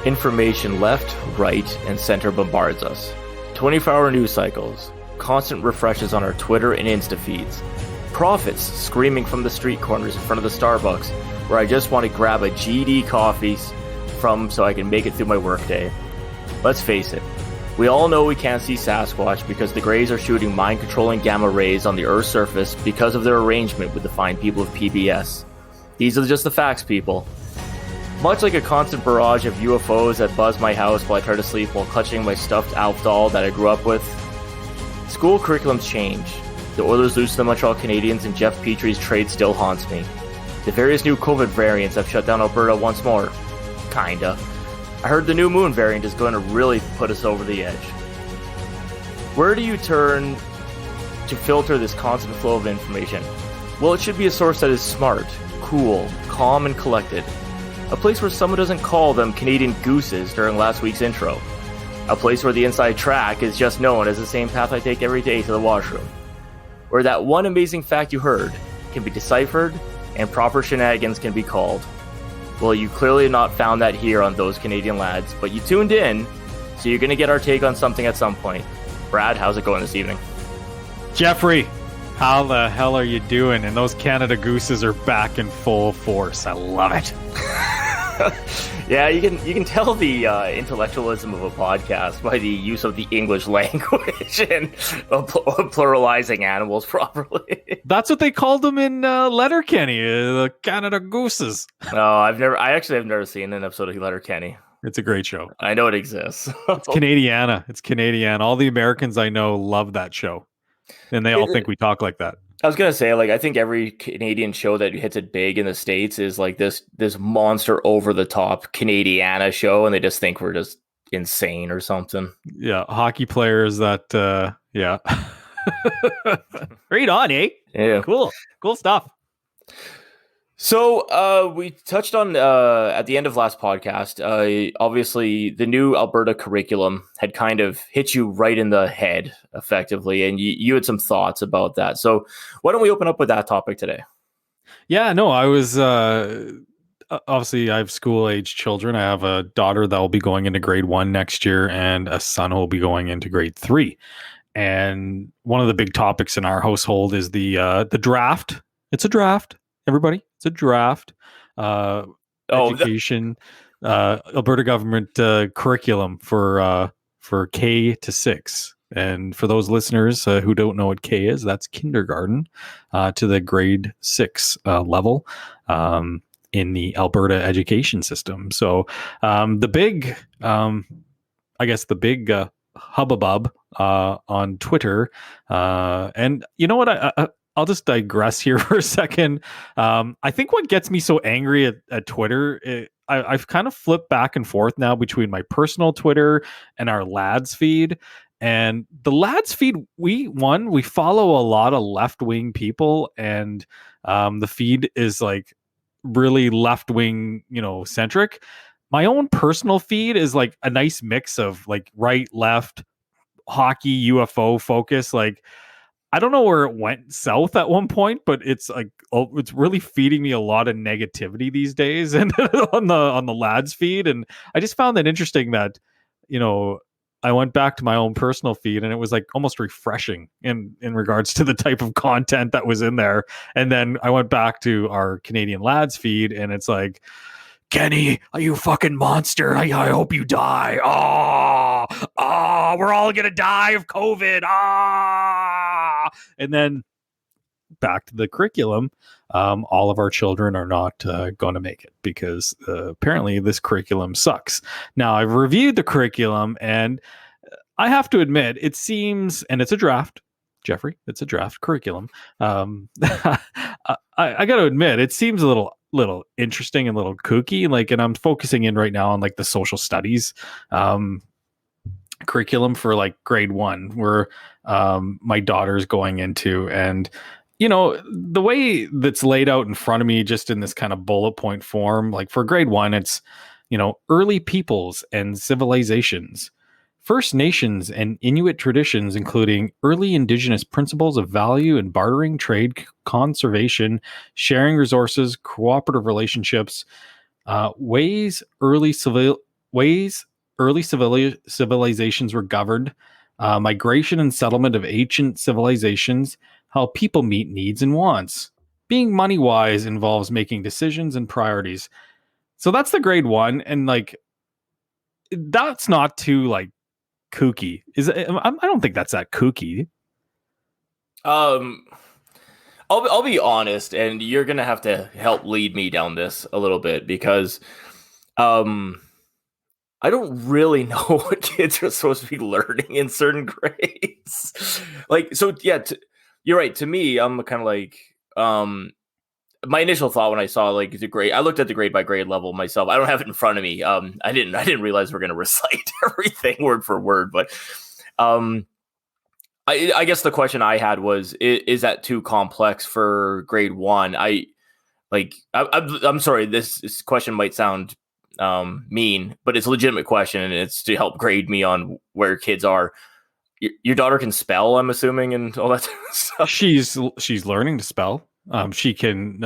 Information left, right, and center bombards us. 24-hour news cycles, constant refreshes on our Twitter and Insta feeds, prophets screaming from the street corners in front of the Starbucks where I just want to grab a GD coffee from so I can make it through my workday. Let's face it, we all know we can't see Sasquatch because the Greys are shooting mind-controlling gamma rays on the Earth's surface because of their arrangement with the fine people of PBS. These are just the facts, people. Much like a constant barrage of UFOs that buzz my house while I try to sleep while clutching my stuffed Alf doll that I grew up with, school curriculums change. The Oilers lose to the Montreal Canadiens and Jeff Petry's trade still haunts me. The various new COVID variants have shut down Alberta once more. Kinda. I heard the new moon variant is going to really put us over the edge. Where do you turn to filter this constant flow of information? Well, it should be a source that is smart, cool, calm, and collected. A place where someone doesn't call them Canadian gooses during last week's intro. A place where the inside track is just known as the same path I take every day to the washroom. Where that one amazing fact you heard can be deciphered and proper shenanigans can be called. Well, you clearly have not found that here on Those Canadian Lads, but you tuned in, so you're going to get our take on something at some point. Brad, how's it going this evening? Jeffrey, how the hell are you doing? And those Canada Gooses are back in full force. I love it. Yeah, you can tell the intellectualism of a podcast by the use of the English language and pluralizing animals properly. That's what they called them in Letterkenny, the Canada Gooses. No, I actually have never seen an episode of Letterkenny. It's a great show. I know it exists. It's Canadiana. It's Canadiana. All the Americans I know love that show. And they all think we talk like that. I was going to say, like, I think every Canadian show that hits it big in the States is like this monster over-the-top Canadiana show, and they just think we're just insane or something. Yeah, hockey players that, yeah. Right on, eh? Yeah. Cool stuff. So we touched on at the end of last podcast, obviously the new Alberta curriculum had kind of hit you right in the head effectively, and you had some thoughts about that. So why don't we open up with that topic today? Yeah, no, I was obviously I have school age children. I have a daughter that will be going into grade 1 next year and a son who will be going into grade 3. And one of the big topics in our household is the draft. It's a draft. Everybody, it's a draft. Education, Alberta government curriculum for K-6. And for those listeners who don't know what K is, that's kindergarten to the grade 6 level in the Alberta education system. So the big hubbub on Twitter, and you know what, I'll just digress here for a second. I think what gets me so angry at Twitter, I've kind of flipped back and forth now between my personal Twitter and our Lads feed. And the Lads feed, we follow a lot of left-wing people, and the feed is like really left-wing, centric. My own personal feed is like a nice mix of like right, left, hockey, UFO focus, like. I don't know where it went south at one point, but it's like it's really feeding me a lot of negativity these days, and on the Lads feed. And I just found that interesting that I went back to my own personal feed, and it was like almost refreshing in regards to the type of content that was in there. And then I went back to our Canadian Lads feed, and it's like, Kenny, are you fucking monster? I hope you die. We're all gonna die of COVID. And then back to the curriculum. All of our children are not going to make it because apparently this curriculum sucks. Now, I've reviewed the curriculum, and I have to admit, it seems, and it's a draft, Jeffrey, it's a draft curriculum. I got to admit, it seems a little interesting and a little kooky. Like, and I'm focusing in right now on like the social studies curriculum for like grade 1, where my daughter's going into. And the way that's laid out in front of me, just in this kind of bullet point form, like for grade 1, it's early peoples and civilizations, First Nations and Inuit traditions, including early Indigenous principles of value and bartering, trade, conservation, sharing resources, cooperative relationships, ways early ways early civilizations were governed, migration and settlement of ancient civilizations, how people meet needs and wants. Being money wise involves making decisions and priorities. So that's the grade one, and like that's not too like kooky. I don't think that's that kooky. Um, I'll be honest, and you're gonna have to help lead me down this a little bit because, I don't really know what kids are supposed to be learning in certain grades. Like, so yeah, you're right. To me, I'm kind of like, my initial thought when I saw like the grade, I looked at the grade by grade level myself. I don't have it in front of me. I didn't realize we're gonna recite everything word for word, but, I guess the question I had was, is that too complex for grade one? I'm sorry, this question might sound mean, but it's a legitimate question, and it's to help grade me on where kids are. Your daughter can spell, I'm assuming, and all that stuff. She's learning to spell. She can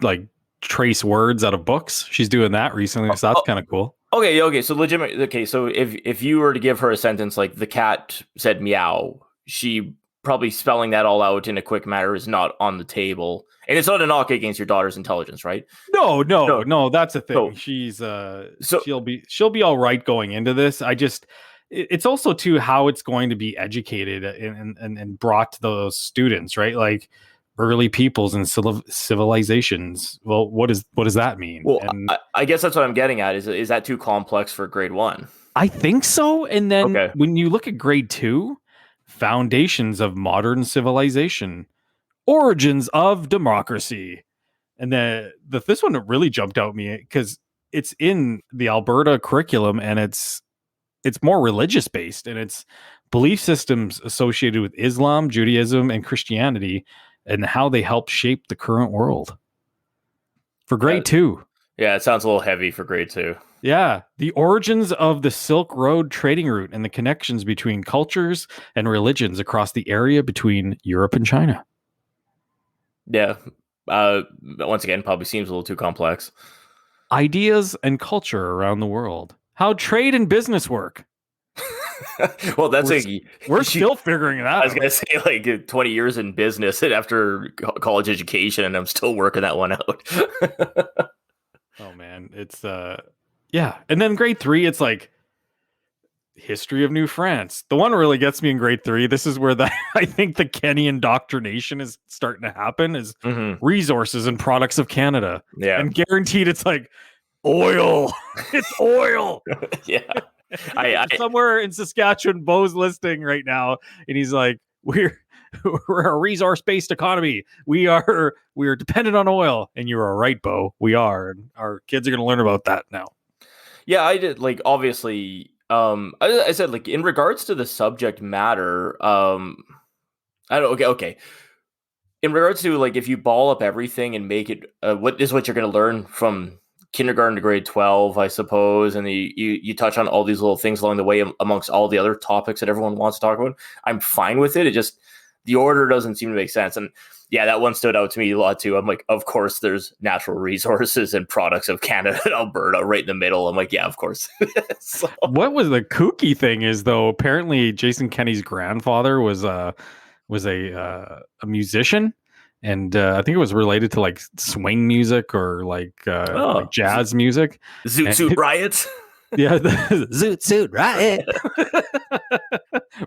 like trace words out of books. She's doing that recently, so that's kind of cool. Okay, so legitimate. Okay, so if you were to give her a sentence like the cat said meow, she probably spelling that all out in a quick manner is not on the table, and it's not a knock against your daughter's intelligence, right? No, that's the thing. So, She's so she'll be all right going into this. It's also to how it's going to be educated and brought to those students, right? Like early peoples and civilizations. Well, what does that mean? well, And I guess that's what I'm getting at. Is that too complex for grade one? I think so. And then Okay. when you look at grade 2, foundations of modern civilization, origins of democracy. And this one really jumped out me because it's in the Alberta curriculum, and it's more religious based, and it's belief systems associated with Islam, Judaism, and Christianity, and how they help shape the current world. For grade 2. Yeah, it sounds a little heavy for grade 2. Yeah, the origins of the Silk Road trading route and the connections between cultures and religions across the area between Europe and China. Yeah. Once again, probably seems a little too complex. Ideas and culture around the world. How trade and business work. Well, We're still figuring it out. I was gonna say like 20 years in business and after college education, and I'm still working that one out. Oh man, it's yeah. And then grade 3, it's like history of New France. The one really gets me in grade 3. This is where I think the Kenny indoctrination is starting to happen. Is resources and products of Canada. Yeah, and guaranteed it's like oil. It's oil. Yeah. I somewhere in Saskatchewan, Bo's listening right now, and he's like, we're a resource-based economy. We are dependent on oil. And you're right, Bo. We are. And our kids are going to learn about that now. Yeah, I did. Like, obviously, I said, like, in regards to the subject matter, I don't. Okay. In regards to like, if you ball up everything and make it, what you're going to learn from kindergarten to grade 12, I suppose, and you touch on all these little things along the way amongst all the other topics that everyone wants to talk about. I'm fine with it. It just, the order doesn't seem to make sense. And yeah, that one stood out to me a lot too. I'm like, of course, there's natural resources and products of Canada and Alberta right in the middle. I'm like, yeah, of course. So. What was the kooky thing is, though, apparently Jason Kenney's grandfather was a musician. And I think it was related to like swing music or like jazz music. Zoot Suit Riot. Yeah, the Zoot Suit Riot.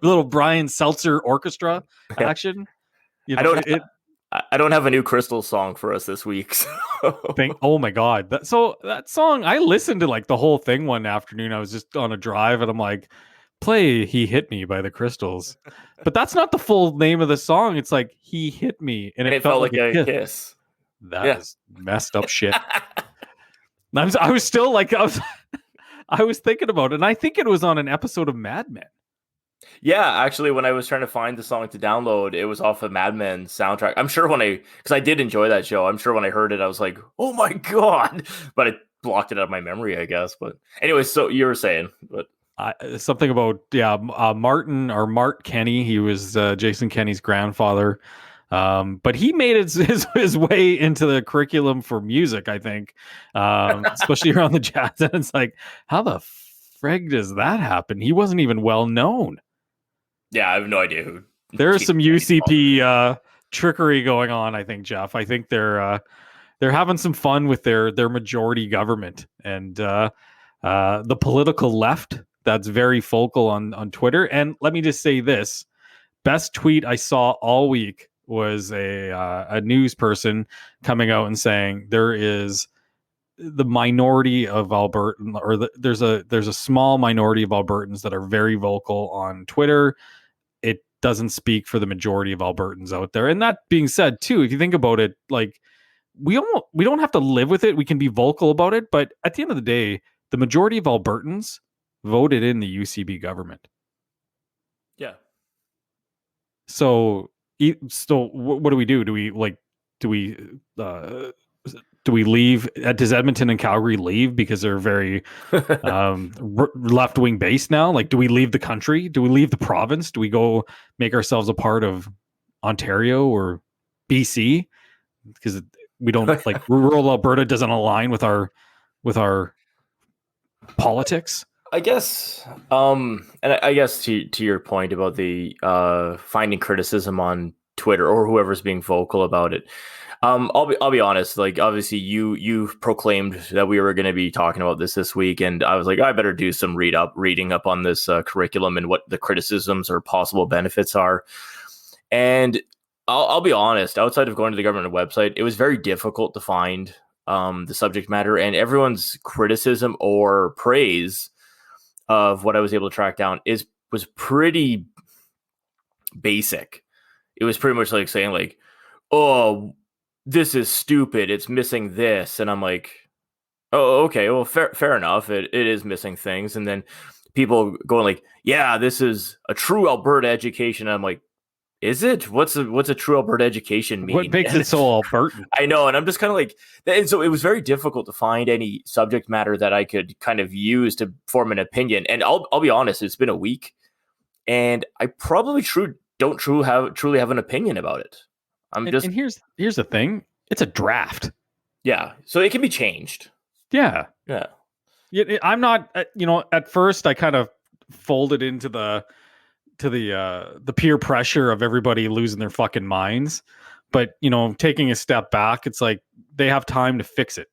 Little Brian Seltzer orchestra action. You know, I don't have a new Crystal song for us this week. So. Oh my god! That song, I listened to like the whole thing one afternoon. I was just on a drive, and I'm like, play "He Hit Me" by the Crystals, but that's not the full name of the song. It's like "He Hit Me," and it felt like a kiss. That is messed up shit. I was still like, I was thinking about it, and I think it was on an episode of Mad Men. Yeah, actually, when I was trying to find the song to download, it was off of Mad Men's soundtrack. I'm sure because I did enjoy that show. I'm sure when I heard it, I was like, oh my god, but I blocked it out of my memory, I guess. But anyway, so you were saying, but. Something about Mart Kenny. He was Jason Kenney's grandfather, but he made his way into the curriculum for music, I think, especially around the jazz. And it's like, how the frig does that happen? He wasn't even well known. Yeah, I have no idea who. There's some UCP trickery going on, I think, Jeff. I think they're having some fun with their majority government and the political left that's very focal on Twitter. And let me just say this: best tweet I saw all week was a news person coming out and saying there is the minority of Albertan, or there's a small minority of Albertans that are very vocal on Twitter. It doesn't speak for the majority of Albertans out there. And that being said, too, if you think about it, like we don't have to live with it. We can be vocal about it, but at the end of the day, the majority of Albertans voted in the UCB government. Yeah. So what do we do? Do we leave? Does Edmonton and Calgary leave because they're very left-wing based now? Like, do we leave the country? Do we leave the province? Do we go make ourselves a part of Ontario or BC? Because we don't like rural Alberta doesn't align with our politics. I guess, and I guess to your point about the finding criticism on Twitter or whoever's being vocal about it. I'll be honest. Like, obviously, you proclaimed that we were going to be talking about this week, and I was like, I better do some reading up on this curriculum and what the criticisms or possible benefits are. And I'll be honest. Outside of going to the government website, it was very difficult to find the subject matter, and everyone's criticism or praise of what I was able to track down was pretty basic. It was pretty much like saying like, oh, this is stupid, it's missing this. And I'm like, oh, okay, well, fair enough. It is missing things. And then people going like, yeah, this is a true Alberta education. And I'm like, is it? What's a true Alberta education mean? What makes it so Albertan? I know. And I'm just kind of like, and so it was very difficult to find any subject matter that I could kind of use to form an opinion. And I'll be honest, it's been a week and I probably don't truly have an opinion about it. And here's the thing. It's a draft. Yeah. So it can be changed. Yeah. Yeah. I'm not, at first I kind of folded into the peer pressure of everybody losing their fucking minds. But, taking a step back, it's like they have time to fix it.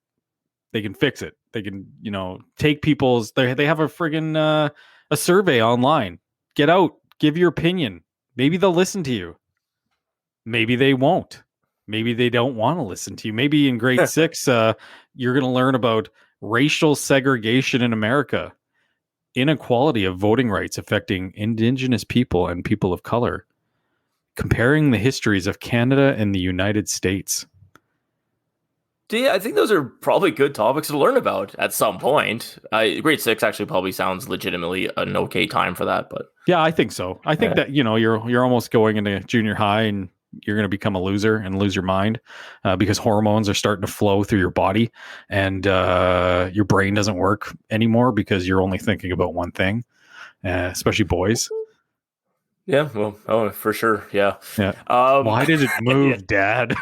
They can fix it. They can, take they have a friggin' a survey online. Get out, give your opinion. Maybe they'll listen to you. Maybe they won't. Maybe they don't want to listen to you. Maybe in grade 6, you're going to learn about racial segregation in America, inequality of voting rights affecting Indigenous people and people of color, comparing the histories of Canada and the United States. Yeah, I think those are probably good topics to learn about at some point. Grade 6 actually probably sounds legitimately an okay time for that, but yeah, I think so. I think that you're almost going into junior high and you're going to become a loser and lose your mind because hormones are starting to flow through your body and your brain doesn't work anymore because you're only thinking about one thing, especially boys. Yeah, well, for sure. Yeah. Why did it move, Dad?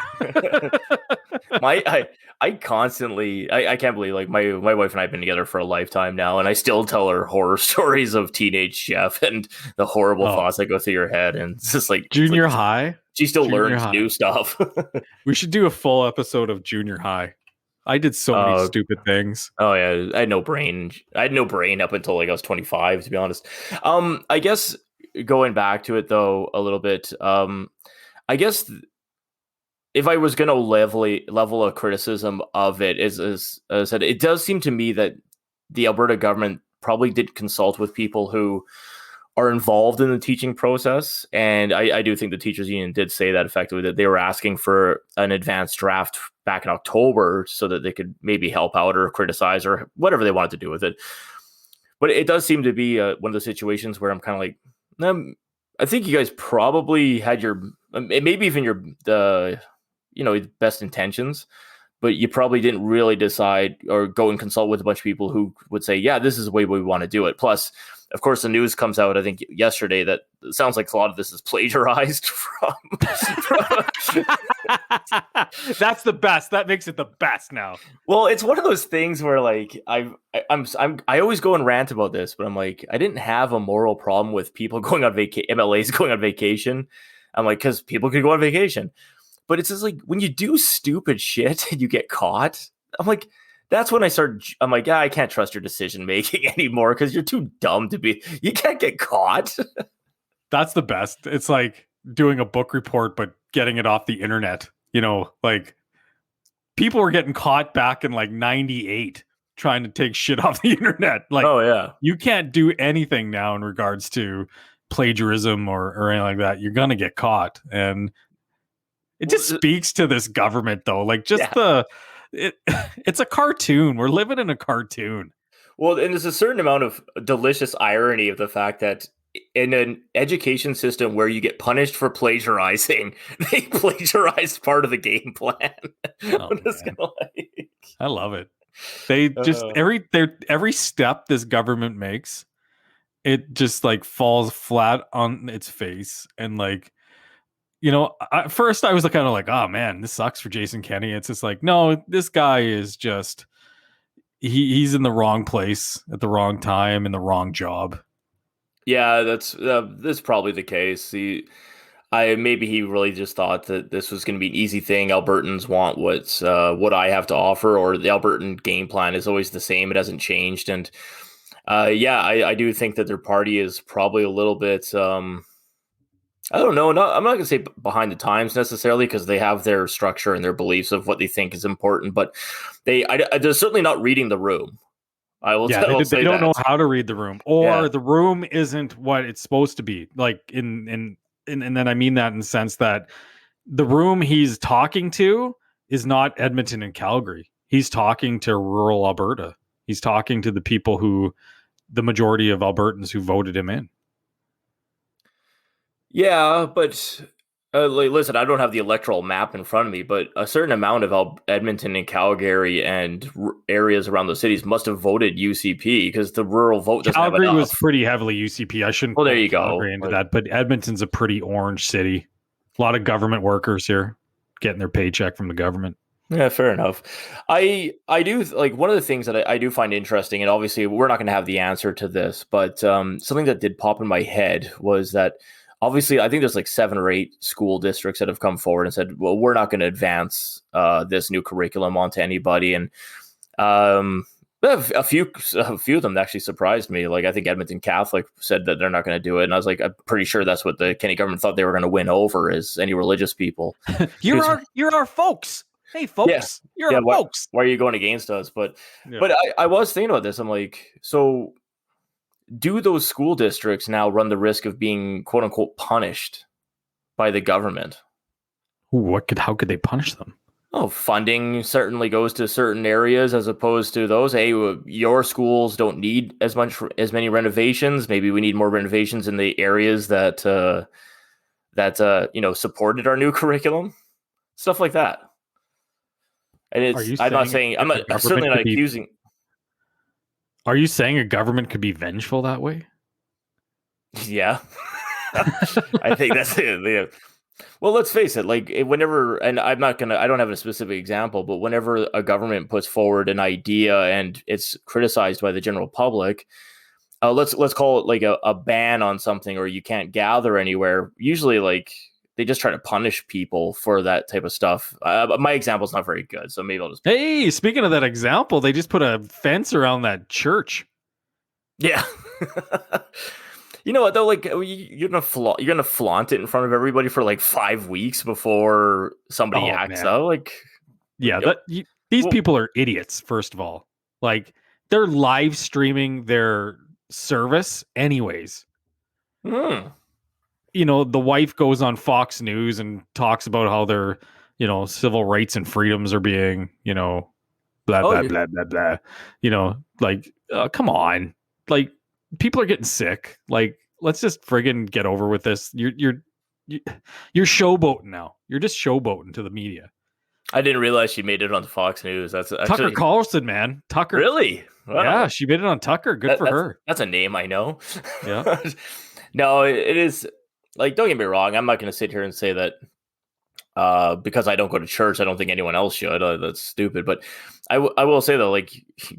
I constantly, I can't believe, like, my wife and I have been together for a lifetime now, and I still tell her horror stories of teenage Jeff and the horrible thoughts that go through your head. And it's just like junior high. She still learns new stuff. We should do a full episode of junior high. I did so many stupid things. Oh yeah, I had no brain. Up until like I was 25, to be honest. I guess going back to it though a little bit. I guess if I was going to level a criticism of it, as I said, it does seem to me that the Alberta government probably did consult with people who are involved in the teaching process. And I do think the teachers union did say that effectively, that they were asking for an advanced draft back in October so that they could maybe help out or criticize or whatever they wanted to do with it. But it does seem to be one of those situations where I'm kind of like, I think you guys probably had maybe even the best intentions, but you probably didn't really decide or go and consult with a bunch of people who would say, yeah, this is the way we want to do it. Plus, of course, the news comes out, I think, yesterday that it sounds like a lot of this is plagiarized from That's the best. That makes it the best now. Well, it's one of those things where like I always go and rant about this, but I'm like I didn't have a moral problem with people going on vacation, MLAs going on vacation. I'm like because people could go on vacation, but it's just like when you do stupid shit and you get caught. I'm like that's when I'm like I can't trust your decision making anymore because you're too dumb to be. You can't get caught. That's the best. It's like doing a book report, but getting it off the internet. Like people were getting caught back in like 98 trying to take shit off the internet. Like, oh yeah, you can't do anything now in regards to plagiarism or anything like that. You're going to get caught. And it just speaks to this government though. Like just it's a cartoon. We're living in a cartoon. Well, and there's a certain amount of delicious irony of the fact that in an education system where you get punished for plagiarizing, they plagiarized part of the game plan. I love it. They just every step this government makes, it just like falls flat on its face. And like, at first I was kind of like, oh man, this sucks for Jason Kenney. It's just like, no, this guy is just he's in the wrong place at the wrong time in the wrong job. Yeah, that's probably the case. Maybe he really just thought that this was going to be an easy thing. Albertans want what I have to offer, or the Albertan game plan is always the same. It hasn't changed, and I do think that their party is probably a little bit. I don't know. I'm not going to say behind the times necessarily because they have their structure and their beliefs of what they think is important, but they're certainly not reading the room. I will. Yeah, they don't know how to read the room, or the room isn't what it's supposed to be. Like and then I mean that in the sense that the room he's talking to is not Edmonton and Calgary. He's talking to rural Alberta. He's talking to the people the majority of Albertans who voted him in. Yeah, but listen, I don't have the electoral map in front of me, but a certain amount of Edmonton and Calgary and areas around those cities must have voted UCP because the rural vote doesn't Calgary have enough. Was pretty heavily UCP. I shouldn't. Well, there you Calgary go. Into that, but Edmonton's a pretty orange city. A lot of government workers here getting their paycheck from the government. Yeah, fair enough. I do like one of the things that I do find interesting, and obviously we're not going to have the answer to this, but something that did pop in my head was that. Obviously, I think there's like 7 or 8 school districts that have come forward and said, well, we're not going to advance this new curriculum onto anybody. And a few of them actually surprised me. Like, I think Edmonton Catholic said that they're not going to do it. And I was like, I'm pretty sure that's what the Kenney government thought they were going to win over is any religious people. You're our folks. Hey, folks. You're our folks. Why are you going against us? But I was thinking about this. I'm like, so do those school districts now run the risk of being quote unquote punished by the government? How could they punish them? Oh, funding certainly goes to certain areas as opposed to those. Hey, your schools don't need as many renovations. Maybe we need more renovations in the areas that supported our new curriculum. Stuff like that. And I'm certainly not accusing. Are you saying a government could be vengeful that way? Yeah. I think that's it. Well, let's face it, like whenever, and I don't have a specific example, but whenever a government puts forward an idea and it's criticized by the general public, let's call it like a ban on something or you can't gather anywhere. Usually like they just try to punish people for that type of stuff. My example's not very good, so maybe I'll just... Hey, speaking of that example, they just put a fence around that church. Yeah. You know what though? Like you're gonna flaunt it in front of everybody for like 5 weeks before somebody acts out. Like, yeah, these people are idiots. First of all, like they're live streaming their service, anyways. You know, the wife goes on Fox News and talks about how their, civil rights and freedoms are being, blah blah blah blah blah. Like, come on, like. People are getting sick. Like, let's just friggin' get over with this. You're showboating now. You're just showboating to the media. I didn't realize she made it on Fox News. That's actually... Tucker Carlson, man. Tucker. Really? Wow. Yeah, she made it on Tucker. Good for her. That's a name I know. Yeah. No, it is like, don't get me wrong. I'm not going to sit here and say that Because I don't go to church. I don't think anyone else should. That's stupid. But I will say though, like,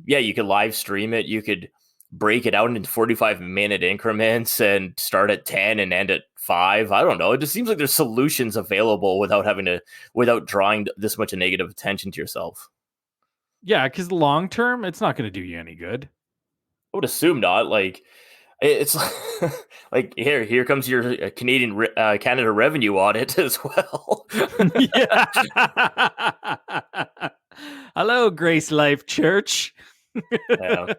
yeah, you could live stream it. You could break it out into 45-minute increments and start at 10 and end at 5. I don't know. It just seems like there's solutions available without drawing this much negative attention to yourself. Yeah, because long term, it's not going to do you any good. I would assume not. Like, it's like here comes your Canada revenue audit as well. Yeah. Hello, Grace Life Church. Yeah.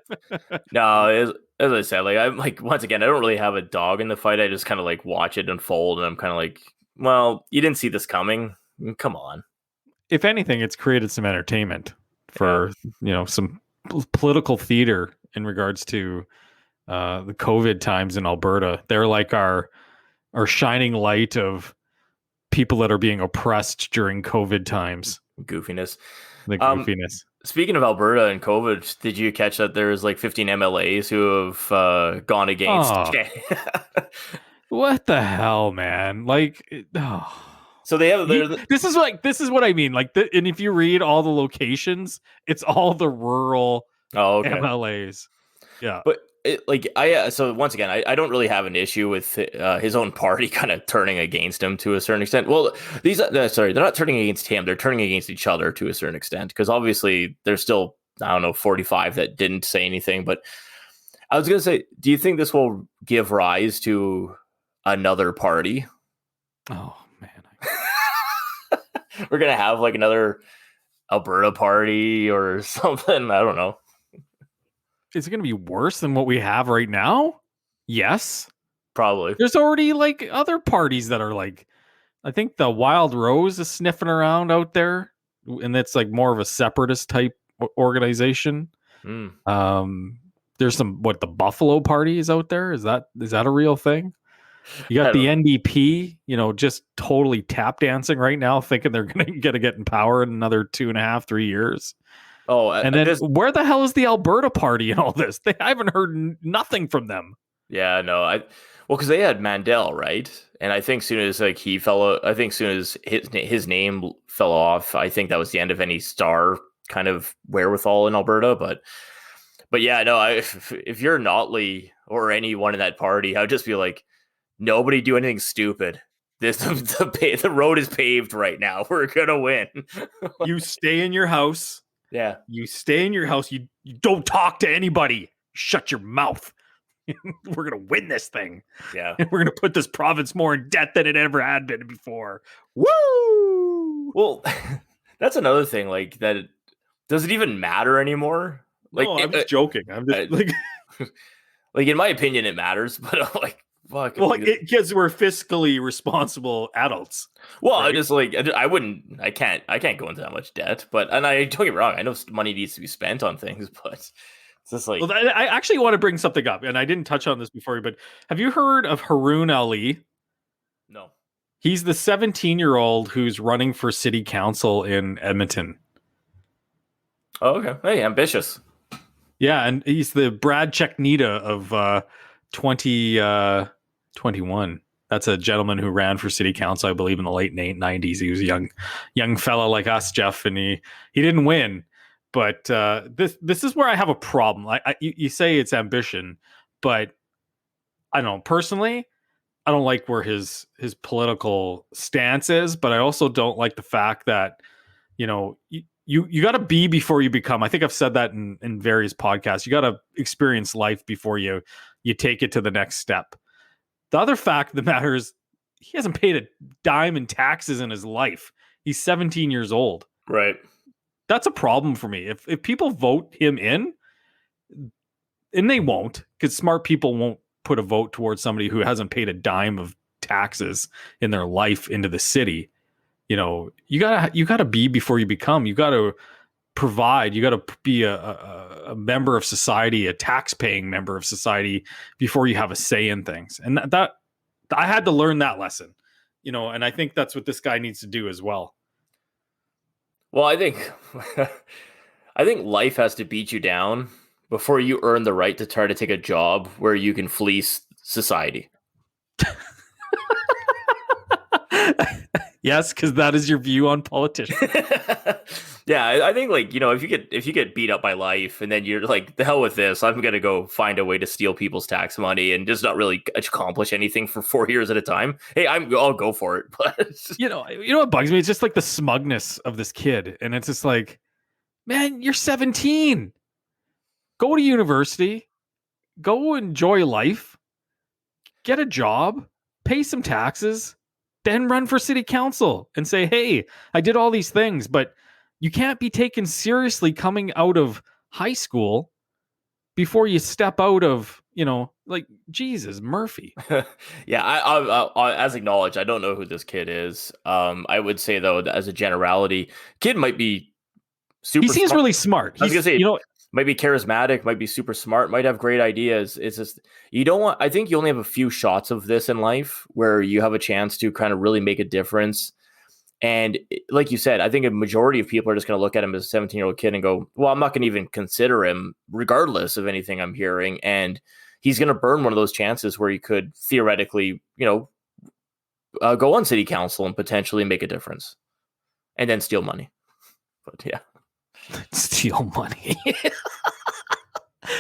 No, as I said, like, I'm like, once again, I don't really have a dog in the fight. I just kind of like watch it unfold, and I'm kind of like, well, you didn't see this coming. Come on. If anything, it's created some entertainment for some political theater in regards to the COVID times in Alberta. They're like our shining light of people that are being oppressed during COVID times. Goofiness. The goofiness. Speaking of Alberta and COVID, did you catch that there's like 15 MLAs who have gone against? What the hell, man? Like, so they have. This is what I mean. Like, and if you read all the locations, it's all the rural MLAs. Yeah, but so once again, I don't really have an issue with his own party kind of turning against him to a certain extent. Well, they're not turning against him; they're turning against each other to a certain extent, because obviously there's still, I don't know, 45 that didn't say anything. But I was going to say, do you think this will give rise to another party? Oh man, we're gonna have like another Alberta party or something. I don't know. Is it going to be worse than what we have right now? Yes. Probably. There's already like other parties that are like, I think the Wild Rose is sniffing around out there, and that's like more of a separatist type organization. There's some, the Buffalo Party is out there. Is that a real thing? You got the NDP, just totally tap dancing right now, thinking they're going to get in power in another 2.5, 3 years. Oh, and then where the hell is the Alberta Party in all this? I haven't heard nothing from them. Yeah, no, because they had Mandel, right? And I think soon as he fell, I think soon as his name fell off, I think that was the end of any star kind of wherewithal in Alberta. But yeah, no, if you're Notley or anyone in that party, I would just be like, nobody do anything stupid. The road is paved right now. We're gonna win. You stay in your house. Yeah. You stay in your house. You don't talk to anybody. Shut your mouth. We're going to win this thing. Yeah. We're going to put this province more in debt than it ever had been before. Woo! Well, that's another thing. Like, that does it even matter anymore? Like, no, I'm just joking. I'm just like, in my opinion, it matters, but I'm like, fuck. Well, because we're fiscally responsible adults. Well, right? I can't go into that much debt, and I don't get me wrong, I know money needs to be spent on things, but it's just like. Well, I actually want to bring something up, and I didn't touch on this before, but have you heard of Haroon Ali? No. He's the 17-year-old who's running for city council in Edmonton. Oh, okay. Hey, ambitious. Yeah, and he's the Brad Cheknita of 2021. That's a gentleman who ran for city council, I believe, in the late 90s. He was a young fella like us, Jeff, and he didn't win. But this is where I have a problem. You say it's ambition, but I don't know. Personally, I don't like where his political stance is, but I also don't like the fact that, you got to be before you become. I think I've said that in various podcasts. You got to experience life before you take it to the next step. The other fact of the matter is he hasn't paid a dime in taxes in his life. He's 17 years old. Right. That's a problem for me. If people vote him in, and they won't, because smart people won't put a vote towards somebody who hasn't paid a dime of taxes in their life into the city. You gotta be before you become. You gotta provide. You gotta be a member of society, a tax-paying member of society before you have a say in things. And that I had to learn that lesson. And I think that's what this guy needs to do as well. Well, I think life has to beat you down before you earn the right to try to take a job where you can fleece society. Yes, because that is your view on politicians. Yeah, I think like, if you get beat up by life and then you're like, the hell with this, I'm gonna go find a way to steal people's tax money and just not really accomplish anything for 4 years at a time. Hey, I'll go for it. But You know what bugs me? It's just like the smugness of this kid, and it's just like, man, you're 17. Go to university, go enjoy life, get a job, pay some taxes, then run for city council and say, hey, I did all these things, but you can't be taken seriously coming out of high school before you step out of, like, Jesus, Murphy. yeah, as acknowledged, I don't know who this kid is. I would say though, that as a generality, kid might be super. He seems smart. really smart. I was gonna say, might be charismatic, might be super smart, might have great ideas. It's just you don't want. I think you only have a few shots of this in life where you have a chance to kind of really make a difference. And like you said, I think a majority of people are just going to look at him as a 17-year-old kid and go, well, I'm not going to even consider him regardless of anything I'm hearing. And he's going to burn one of those chances where he could theoretically, go on city council and potentially make a difference and then steal money. But yeah. Steal money.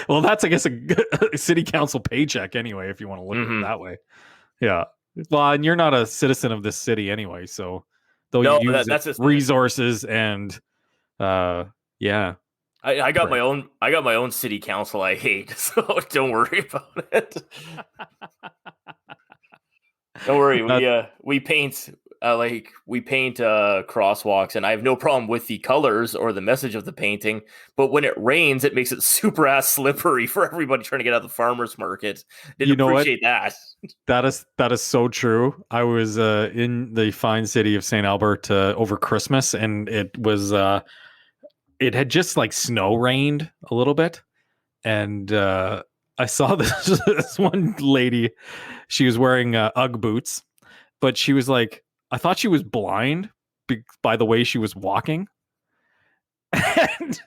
Well, that's, I guess, a city council paycheck anyway, if you want to look at it that way. Yeah. Well, and you're not a citizen of this city anyway, so they'll use that's resources and yeah. I got my own city council I hate, so don't worry about it. Don't worry, we paint crosswalks, and I have no problem with the colors or the message of the painting. But when it rains, it makes it super ass slippery for everybody trying to get out of the farmers market. Didn't appreciate that. That is so true. I was in the fine city of St. Albert over Christmas, and it was it had just like snow rained a little bit, and I saw this one lady. She was wearing UGG boots, but she was like, I thought she was blind by the way she was walking. And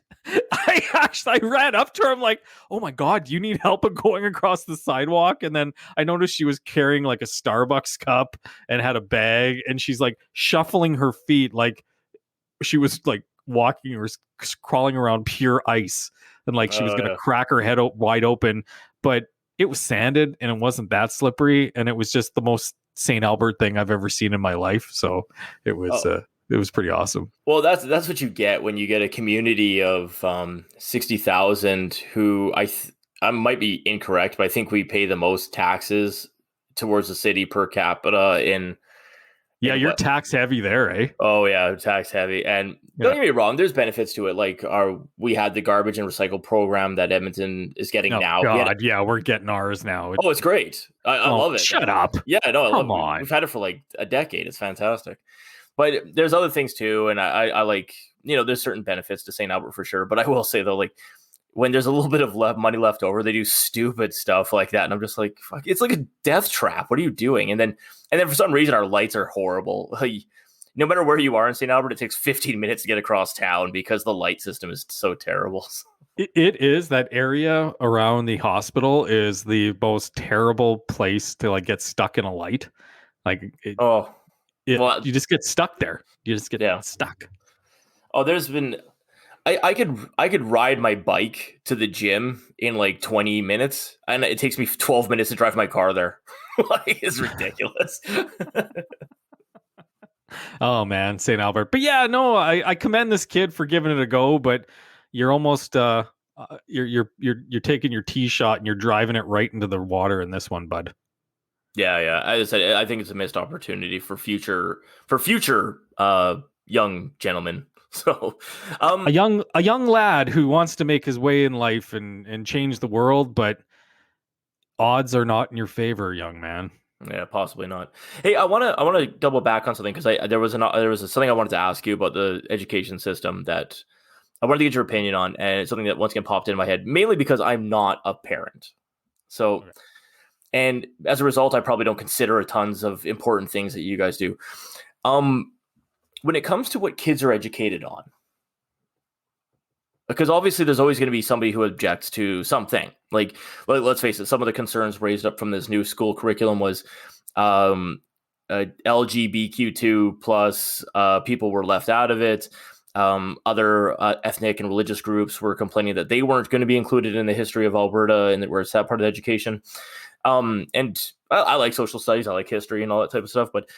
I ran up to her. I'm like, oh my God, do you need help going across the sidewalk? And then I noticed she was carrying like a Starbucks cup and had a bag. And she's like shuffling her feet like she was like walking or crawling around pure ice. And like she was going to crack her head wide open. But it was sanded and it wasn't that slippery. And it was just the most St. Albert thing I've ever seen in my life. So it was pretty awesome. Well, that's what you get when you get a community of 60,000 who I might be incorrect, but I think we pay the most taxes towards the city per capita in. Yeah, you're tax heavy there, eh? Oh yeah, tax heavy. And don't get me wrong, there's benefits to it. Like we had the garbage and recycle program that Edmonton is getting now. God, we're getting ours now. It's great. I love it. Shut up. Yeah, no, Come on. We've had it for like a decade. It's fantastic. But there's other things too, and I like, there's certain benefits to St. Albert for sure. But I will say though, like when there's a little bit of money left over, they do stupid stuff like that, and I'm just like, fuck, it's like a death trap. What are you doing? And then for some reason our lights are horrible. No matter where you are in St. Albert, it takes 15 minutes to get across town because the light system is so terrible. It is. That area around the hospital is the most terrible place to like get stuck in a light. Like you just get stuck there. You just get stuck. Oh, there's been I could ride my bike to the gym in like 20 minutes, and it takes me 12 minutes to drive my car there. Like, it's ridiculous. Oh man, St. Albert. But yeah, no, I commend this kid for giving it a go, but you're almost you're taking your tee shot and you're driving it right into the water in this one, bud. Yeah. As I said, I think it's a missed opportunity for future young gentlemen. So a young lad who wants to make his way in life and change the world, but odds are not in your favor, young man. Yeah, possibly not. Hey, I want to double back on something because there was something I wanted to ask you about the education system that I wanted to get your opinion on, and it's something that once again popped in my head, mainly because I'm not a parent. So, okay. And as a result, I probably don't consider tons of important things that you guys do. When it comes to what kids are educated on, because obviously there's always going to be somebody who objects to something. Like let's face it, some of the concerns raised up from this new school curriculum was LGBTQ2 plus people were left out of it. Other ethnic and religious groups were complaining that they weren't going to be included in the history of Alberta and that were that part of the education. And I like social studies, I like history and all that type of stuff, but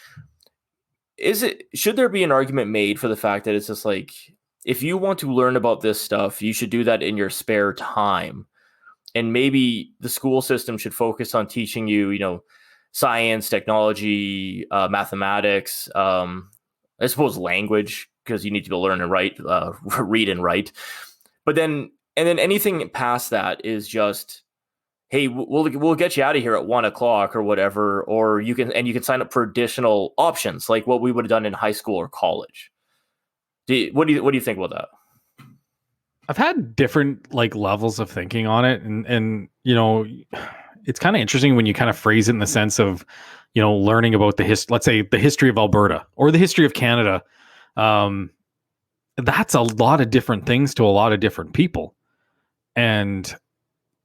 should there be an argument made for the fact that it's just like, if you want to learn about this stuff, you should do that in your spare time. And maybe the school system should focus on teaching you, science, technology, mathematics, I suppose language, because you need to be able to learn and write, read and write. But then anything past that is just, hey, we'll get you out of here at 1:00 or whatever, or you can sign up for additional options like what we would have done in high school or college. What do you think about that? I've had different levels of thinking on it, and it's kind of interesting when you kind of phrase it in the sense of learning about let's say the history of Alberta or the history of Canada. That's a lot of different things to a lot of different people, and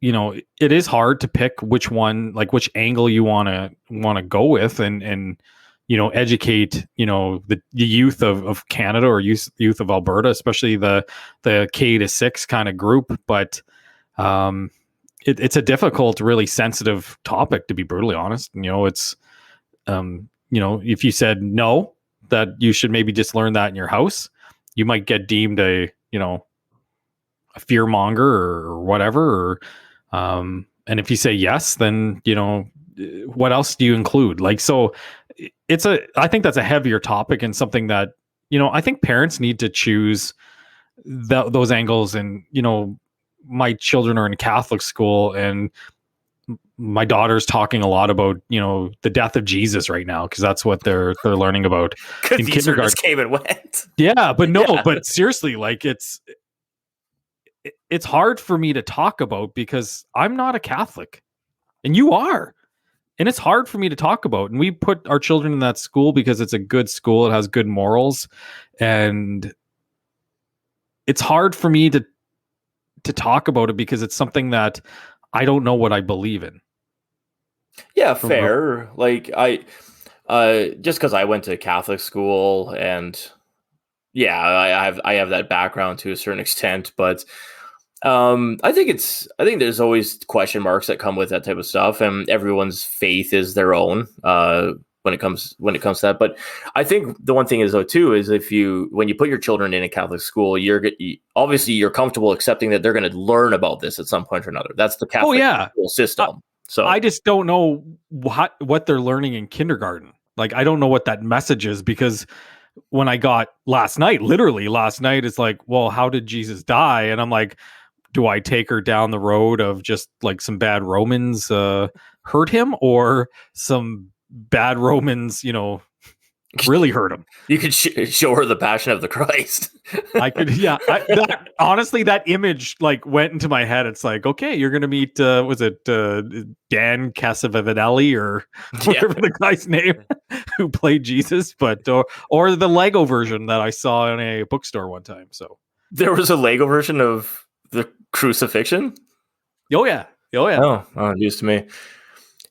it is hard to pick which one, which angle you want to go with and educate the youth of Canada or youth of Alberta, especially the K-6 kind of group. But it's a difficult, really sensitive topic, to be brutally honest. It's if you said no, that you should maybe just learn that in your house, you might get deemed a fear monger or whatever. And if you say yes, then what else do you include? So I think that's a heavier topic and something that I think parents need to choose those angles. And my children are in Catholic school, and my daughter's talking a lot about the death of Jesus right now, because that's what they're learning about in kindergarten. Just came and went. Yeah, but no, but seriously, it's hard for me to talk about because I'm not a Catholic and you are. And it's hard for me to talk about. And we put our children in that school because it's a good school. It has good morals. And it's hard for me to talk about it because it's something that I don't know what I believe in. Yeah, fair. I just because I went to Catholic school, and yeah, I have that background to a certain extent, but I think there's always question marks that come with that type of stuff, and everyone's faith is their own when it comes to that. But I think the one thing is though too is when you put your children in a Catholic school, obviously you're comfortable accepting that they're going to learn about this at some point or another. That's the Catholic school system. So I just don't know what they're learning in kindergarten. I don't know what that message is, because when I got literally last night, it's like, well, how did Jesus die? And I'm like, do I take her down the road of just some bad Romans hurt him, or some bad Romans, really hurt him? You could show her the Passion of the Christ. I could, yeah. Honestly, that image went into my head. It's like, okay, you're gonna meet was it Dan Cassavetelli or whatever the guy's name who played Jesus, but or the Lego version that I saw in a bookstore one time. So there was a Lego version of the crucifixion. Oh yeah. News to me.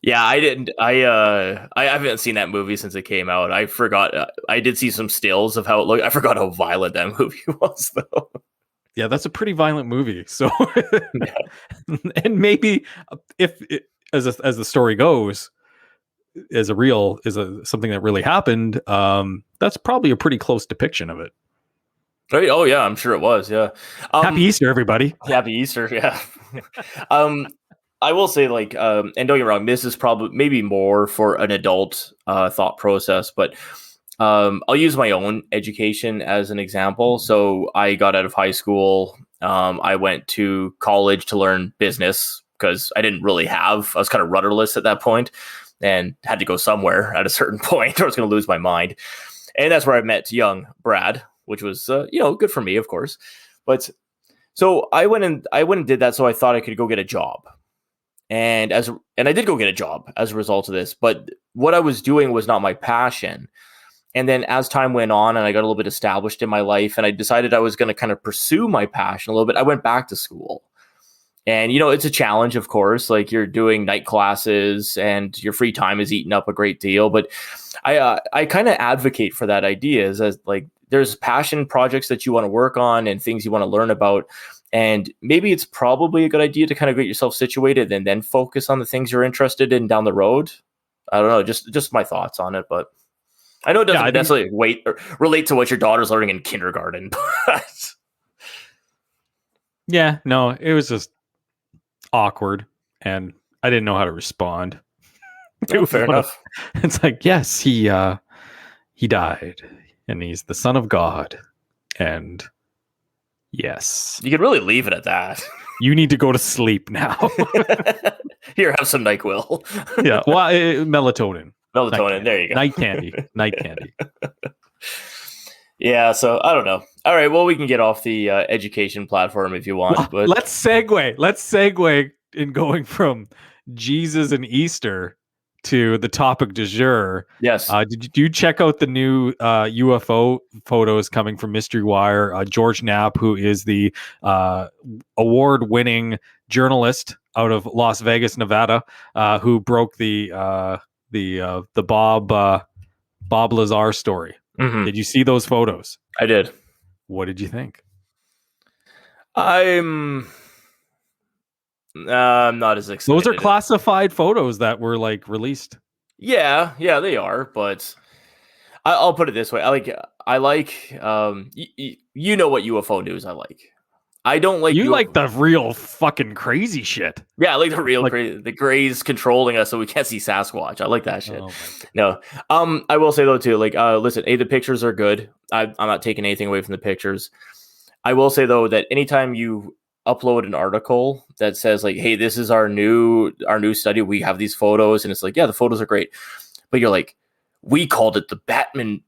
Yeah, I didn't. I haven't seen that movie since it came out. I forgot. I did see some stills of how it looked. I forgot how violent that movie was, though. Yeah, that's a pretty violent movie. So, and maybe if as the story goes, something that really happened, that's probably a pretty close depiction of it. Right? Oh yeah, I'm sure it was. Yeah. Happy Easter, everybody. Happy Easter. Yeah. I will say, and don't get me wrong, this is probably maybe more for an adult thought process, but I'll use my own education as an example. So I got out of high school. I went to college to learn business because I was kind of rudderless at that point and had to go somewhere at a certain point or I was going to lose my mind. And that's where I met young Brad, which was, good for me, of course. But so I went and did that. So I thought I could go get a job. And I did go get a job as a result of this, but what I was doing was not my passion. And then as time went on and I got a little bit established in my life and I decided I was going to kind of pursue my passion a little bit, I went back to school. And, it's a challenge, of course. Like, you're doing night classes and your free time is eaten up a great deal. But I kind of advocate for that idea is as like there's passion projects that you want to work on and things you want to learn about. And maybe it's probably a good idea to kind of get yourself situated and then focus on the things you're interested in down the road. I don't know, just my thoughts on it. But I know it doesn't necessarily relate to what your daughter's learning in kindergarten. But Yeah, no, it was just awkward, and I didn't know how to respond. fair enough. It's like, yes, he died, and he's the son of God, and yes, You could really leave it at that. you need to go to sleep now. Here, have some NyQuil. Yeah, well, melatonin. Melatonin. There you go. Night candy. Night candy. Yeah, so I don't know. All right, well, we can get off the education platform if you want. Well, but let's segue in going from Jesus and Easter to the topic du jour. yes, Did you check out the new UFO photos coming from Mystery Wire? George Knapp, who is the award-winning journalist out of Las Vegas, Nevada, who broke the Bob Lazar story. Mhm. Did you see those photos? I did. What did you think? I'm not as excited. Those are classified photos that were like released. Yeah, they are. But I'll put it this way: I like you know what UFO news I like. I don't like You like the real fucking crazy shit. Yeah, I like the real Like- the Greys controlling us so we can't see Sasquatch. I like that shit. Oh my God. No. I will say though too, like listen, the pictures are good. I'm not taking anything away from the pictures. I will say though that anytime you upload an article that says like, hey, this is our new study, we have these photos, and it's like, yeah, the photos are great. But you're like, we called it the Batman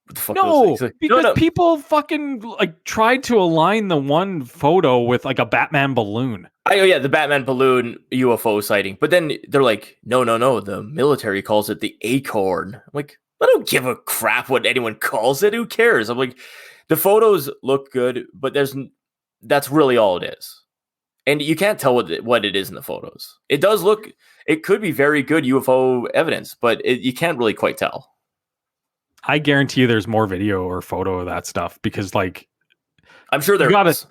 what the fuck was it? Like, because no. people fucking like tried to align the one photo with like a Batman balloon. The Batman balloon UFO sighting. But then they're like, no, the military calls it the Acorn. I'm like, I don't give a crap what anyone calls it. Who cares? I'm like, the photos look good, but that's really all it is. And you can't tell what it is in the photos. It does look, it could be very good UFO evidence, but you can't really quite tell. I guarantee you there's more video or photo of that stuff because like I'm sure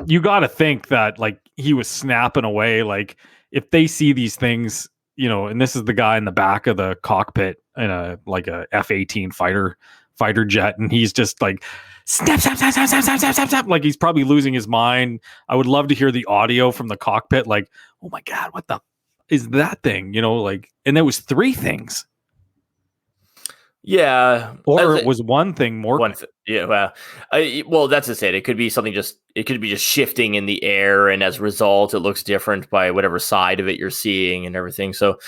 you gotta think that like he was snapping away. Like if they see these things, and this is the guy in the back of the cockpit in a F-18 fighter jet, and he's just like snap, like he's probably losing his mind. I would love to hear the audio from the cockpit, like, oh my God, what the is that thing? And there was 3 things. Yeah, or it was one thing more. Well, that's to say it could be something it could be just shifting in the air, and as a result, it looks different by whatever side of it you're seeing and everything. So,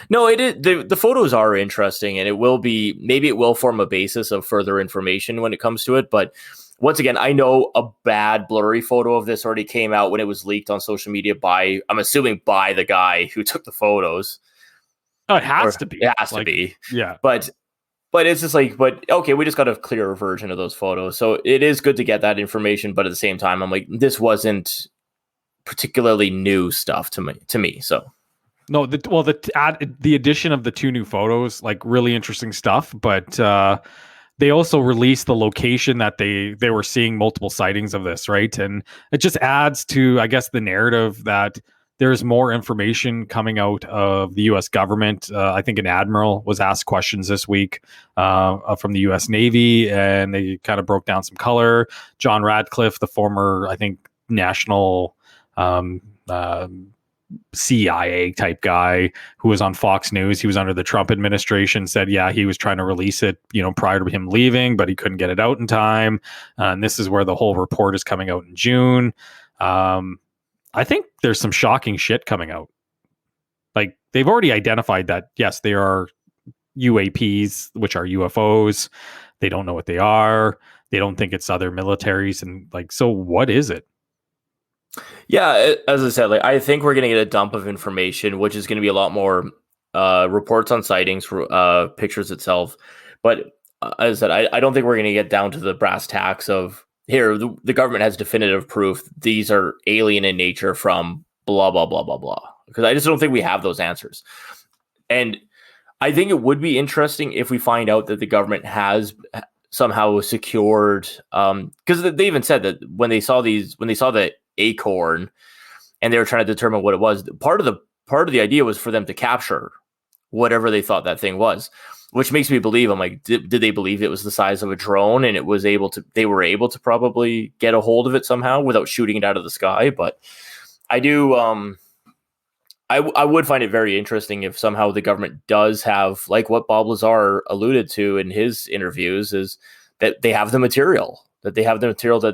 no, it is the photos are interesting, and maybe it will form a basis of further information when it comes to it. But once again, I know a bad blurry photo of this already came out when it was leaked on social media I'm assuming by the guy who took the photos. Oh, it has to be. It has to be. Yeah, But it's just like, okay, we just got a clearer version of those photos. So it is good to get that information. But at the same time, I'm like, this wasn't particularly new stuff to me. So no, the addition of the 2 new photos, like really interesting stuff. But they also released the location that they were seeing multiple sightings of this, right? And it just adds to, I guess, the narrative that there's more information coming out of the U.S. government. I think an admiral was asked questions this week from the U.S. Navy, and they kind of broke down some color. John Radcliffe, the former, I think, national CIA type guy who was on Fox News, he was under the Trump administration, said, yeah, he was trying to release it, prior to him leaving, but he couldn't get it out in time. And this is where the whole report is coming out in June. I think there's some shocking shit coming out. Like they've already identified that, yes, there are UAPs, which are UFOs. They don't know what they are. They don't think it's other militaries. And like, so what is it? Yeah, as I said, like I think we're going to get a dump of information, which is going to be a lot more reports on sightings, pictures itself. But as I said, I don't think we're going to get down to the brass tacks of here, the government has definitive proof these are alien in nature from blah, blah, blah, blah, blah. Because I just don't think we have those answers. And I think it would be interesting if we find out that the government has somehow secured, because they even said that when they saw the acorn and they were trying to determine what it was, part of the idea was for them to capture whatever they thought that thing was, which makes me believe, I'm like, did they believe it was the size of a drone and they were able to probably get a hold of it somehow without shooting it out of the sky? But I do, I would find it very interesting if somehow the government does have, like what Bob Lazar alluded to in his interviews, is that they have the material that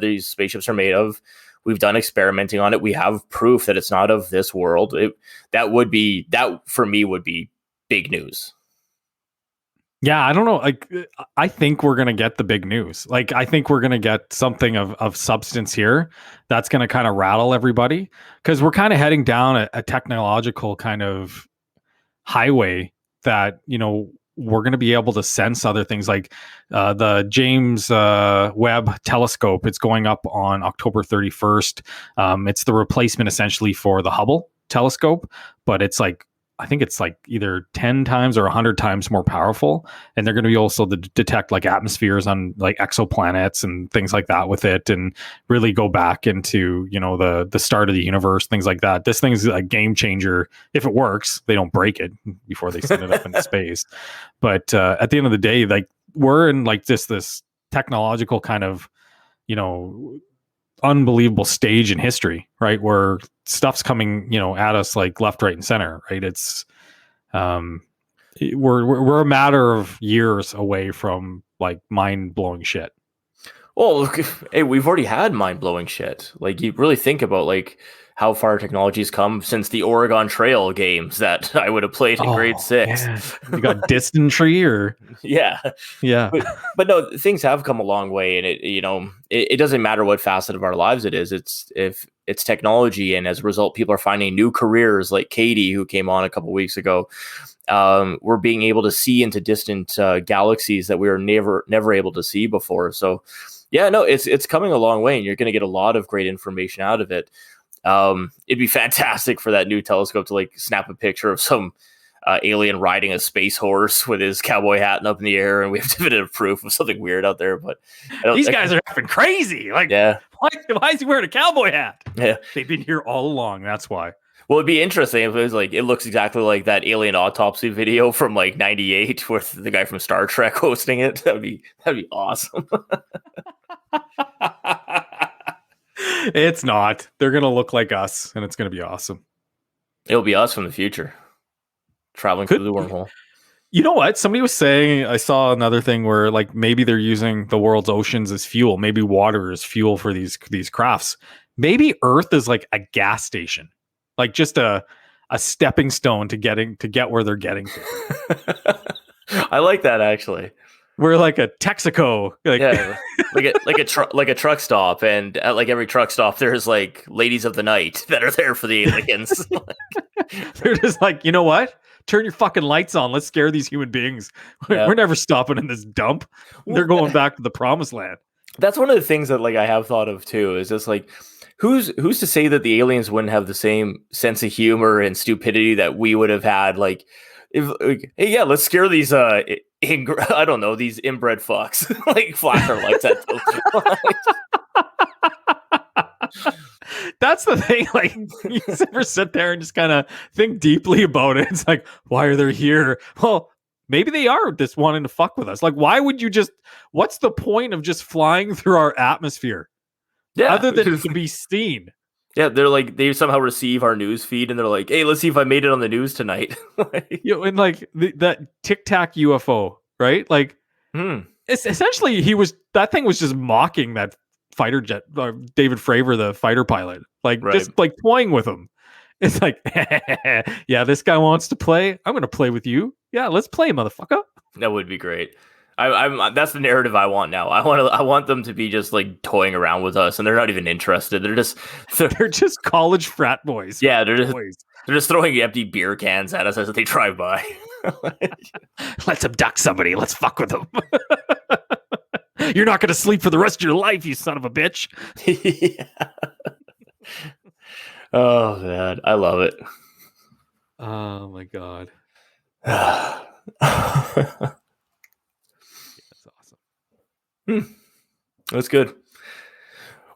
these spaceships are made of. We've done experimenting on it. We have proof that it's not of this world. That for me would be big news. Yeah, I don't know. Like, I think we're gonna get the big news. Like, I think we're gonna get something of substance here that's gonna kind of rattle everybody, because we're kind of heading down a technological kind of highway that, you know, we're gonna be able to sense other things, like the James Webb telescope. It's going up on October 31st. It's the replacement essentially for the Hubble telescope, but it's like, I think it's like either 10 times or 100 times more powerful. And they're going to be also to detect like atmospheres on like exoplanets and things like that with it, and really go back into, you know, the start of the universe, things like that. This thing's a game changer. If it works, they don't break it before they send it up into space. But at the end of the day, like, we're in like this technological kind of, you know, unbelievable stage in history, right, where stuff's coming, you know, at us like left, right, and center, right? It's we're a matter of years away from like mind-blowing shit. Well, hey, we've already had mind-blowing shit. Like, you really think about like how far technology's come since the Oregon Trail games that I would have played in grade 6. Yeah. You got distantry or yeah. But no, things have come a long way, and it doesn't matter what facet of our lives it is. It's technology, and as a result, people are finding new careers, like Katie, who came on a couple weeks ago. We're being able to see into distant galaxies that we were never able to see before. So, yeah, no, it's coming a long way, and you're going to get a lot of great information out of it. It'd be fantastic for that new telescope to like snap a picture of some alien riding a space horse with his cowboy hat up in the air, and we have definitive proof of something weird out there. But these guys are effing crazy. Like, yeah, why is he wearing a cowboy hat? Yeah, they've been here all along. That's why. Well, it'd be interesting if it was like, it looks exactly like that alien autopsy video from like '98 with the guy from Star Trek hosting it. That'd be awesome. It's not. They're gonna look like us, and it's gonna be awesome. It'll be us from the future, traveling through the wormhole. You know what? Somebody was saying, I saw another thing where like maybe they're using the world's oceans as fuel. Maybe water is fuel for these crafts. Maybe Earth is like a gas station, like just a stepping stone to get where they're getting to. I like that, actually. We're like a Texaco, yeah, like a truck stop, and at like every truck stop, there's like ladies of the night that are there for the aliens. They're just like, you know what? Turn your fucking lights on. Let's scare these human beings. Yeah. We're never stopping in this dump. They're going back to the promised land. That's one of the things that like I have thought of too. Is just like, who's to say that the aliens wouldn't have the same sense of humor and stupidity that we would have had? Like, if hey, yeah, let's scare these I don't know, these inbred fucks. Like, flash our lights at them. That's the thing. Like, you ever sit there and just kind of think deeply about it? It's like, why are they here? Well, maybe they are just wanting to fuck with us. Like, why would you what's the point of just flying through our atmosphere? Yeah, other than to be seen. Yeah, they're like, they somehow receive our news feed, and they're like, hey, let's see if I made it on the news tonight. And like that Tic Tac UFO, right? Like, it's essentially that thing was just mocking that fighter jet, David Fravor, the fighter pilot, like, right. Just like toying with him. It's like, yeah, this guy wants to play. I'm going to play with you. Yeah, let's play, motherfucker. That would be great. I'm that's the narrative I want now. I want them to be just like toying around with us, and they're not even interested. They're just college frat boys. Yeah, they're just throwing empty beer cans at us as they drive by. Let's abduct somebody. Let's fuck with them. You're not going to sleep for the rest of your life, you son of a bitch. Yeah. Oh man, I love it. Oh my god. That's awesome. That's good.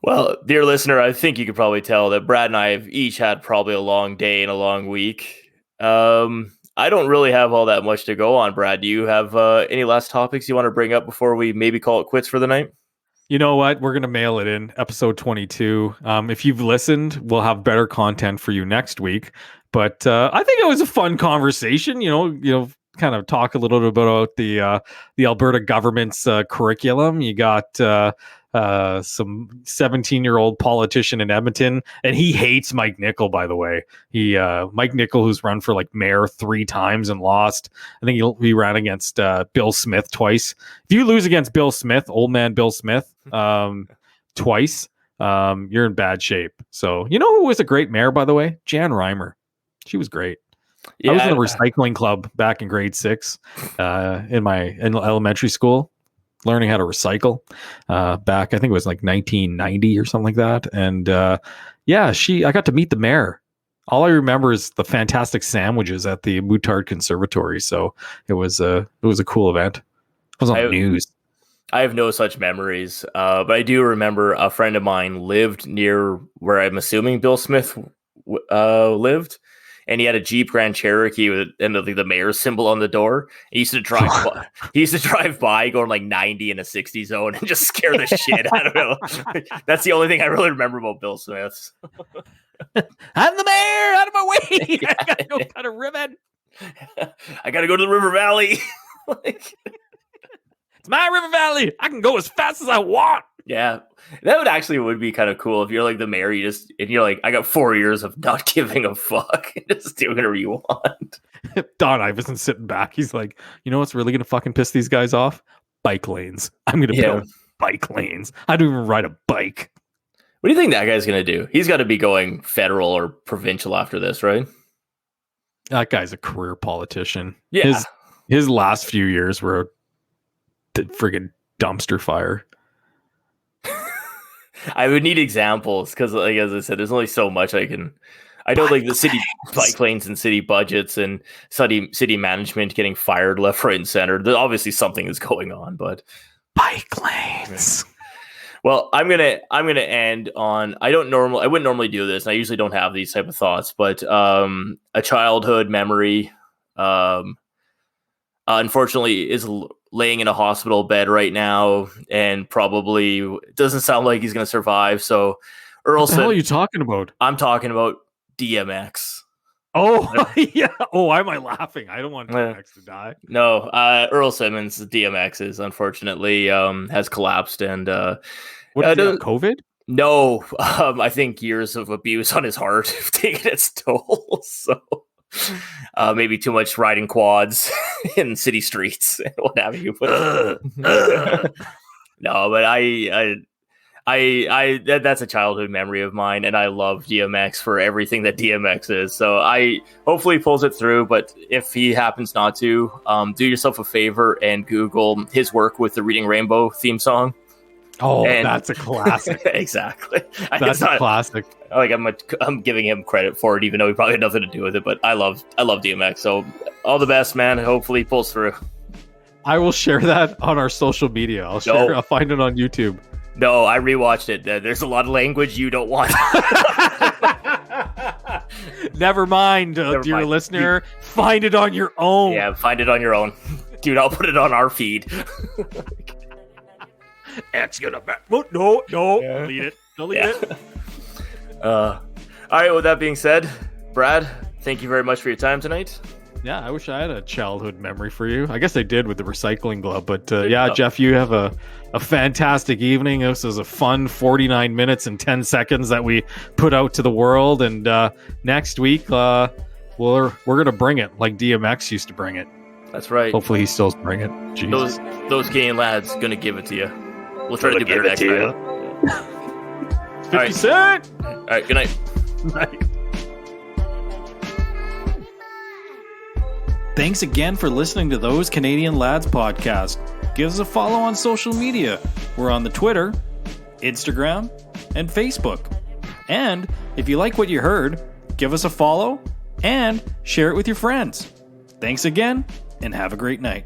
Well, dear listener, I think you could probably tell that Brad and I have each had probably a long day and a long week. I don't really have all that much to go on, Brad. Do you have any last topics you want to bring up before we maybe call it quits for the night? You know what? We're going to mail it in episode 22. If you've listened, we'll have better content for you next week. But I think it was a fun conversation, kind of talk a little bit about the Alberta government's curriculum. You got some 17-year-old politician in Edmonton, and he hates Mike Nickel, by the way. Mike Nickel, who's run for like mayor 3 times and lost. I think he ran against Bill Smith twice. If you lose against Bill Smith, old man Bill Smith, twice, you're in bad shape. So you know who was a great mayor, by the way? Jan Reimer. She was great. Yeah, I was in a recycling club back in grade 6 in elementary school, learning how to recycle back, I think it was like 1990 or something like that. And I got to meet the mayor. All I remember is the fantastic sandwiches at the Moutard Conservatory. So it was a cool event. It was on the news. I have no such memories, but I do remember a friend of mine lived near where I'm assuming Bill Smith lived. And he had a Jeep Grand Cherokee with the mayor's symbol on the door. He used to drive by, going like 90 in a 60 zone and just scare the shit out of him. That's the only thing I really remember about Bill Smith. I'm the mayor, out of my way. I gotta go cut a ribbon. I gotta go to the River Valley. It's my River Valley. I can go as fast as I want. Yeah, that would be kind of cool if you're like the mayor, you're like, I got 4 years of not giving a fuck, just doing whatever you want. Don Iverson's sitting back. He's like, you know what's really gonna fucking piss these guys off? Bike lanes. I'm gonna build bike lanes. I don't even ride a bike. What do you think that guy's gonna do? He's got to be going federal or provincial after this, right? That guy's a career politician. Yeah, his last few years were a friggin' dumpster fire. I would need examples because, like, as I said, there's only so much I know, like the city bike lanes and city budgets and city management getting fired left, right, and center. Obviously, something is going on, but bike lanes. Well, I'm gonna end on. I wouldn't normally do this, and I usually don't have these type of thoughts, but a childhood memory, unfortunately, is laying in a hospital bed right now, and probably doesn't sound like he's going to survive. So, Earl, what the hell are you talking about? I'm talking about DMX. Oh, yeah. Oh, why am I laughing? I don't want DMX to die. No, Earl Simmons, DMX, is unfortunately has collapsed, and what did COVID? No, I think years of abuse on his heart have taken its toll. So. Maybe too much riding quads in city streets and what have you. But no, but I that's a childhood memory of mine, and I love DMX for everything that DMX is. So I hopefully he pulls it through. But if he happens not to, do yourself a favor and Google his work with the Reading Rainbow theme song. Oh, that's a classic. Exactly. That's a classic. Like I'm giving him credit for it, even though he probably had nothing to do with it. But I love DMX. So all the best, man. Hopefully he pulls through. I will share that on our social media. I'll find it on YouTube. No, I rewatched it. There's a lot of language you don't want. Never mind, dear listener. Find it on your own. Yeah, find it on your own. Dude, I'll put it on our feed. X gonna back. No. Yeah. Delete it. All right. With that being said, Brad, thank you very much for your time tonight. Yeah, I wish I had a childhood memory for you. I guess I did with the recycling club, but Jeff, you have a fantastic evening. This was a fun 49 minutes and 10 seconds that we put out to the world, and next week we're gonna bring it like DMX used to bring it. That's right. Hopefully he still bring it. Jesus. Those Canadian lads gonna give it to you. We'll try to do better next time. 50 Cent! All right, good night. Night. Thanks again for listening to Those Canadian Lads podcast. give us a follow on social media. We're on the Twitter, Instagram, and Facebook. And if you like what you heard, give us a follow and share it with your friends. Thanks again, and have a great night.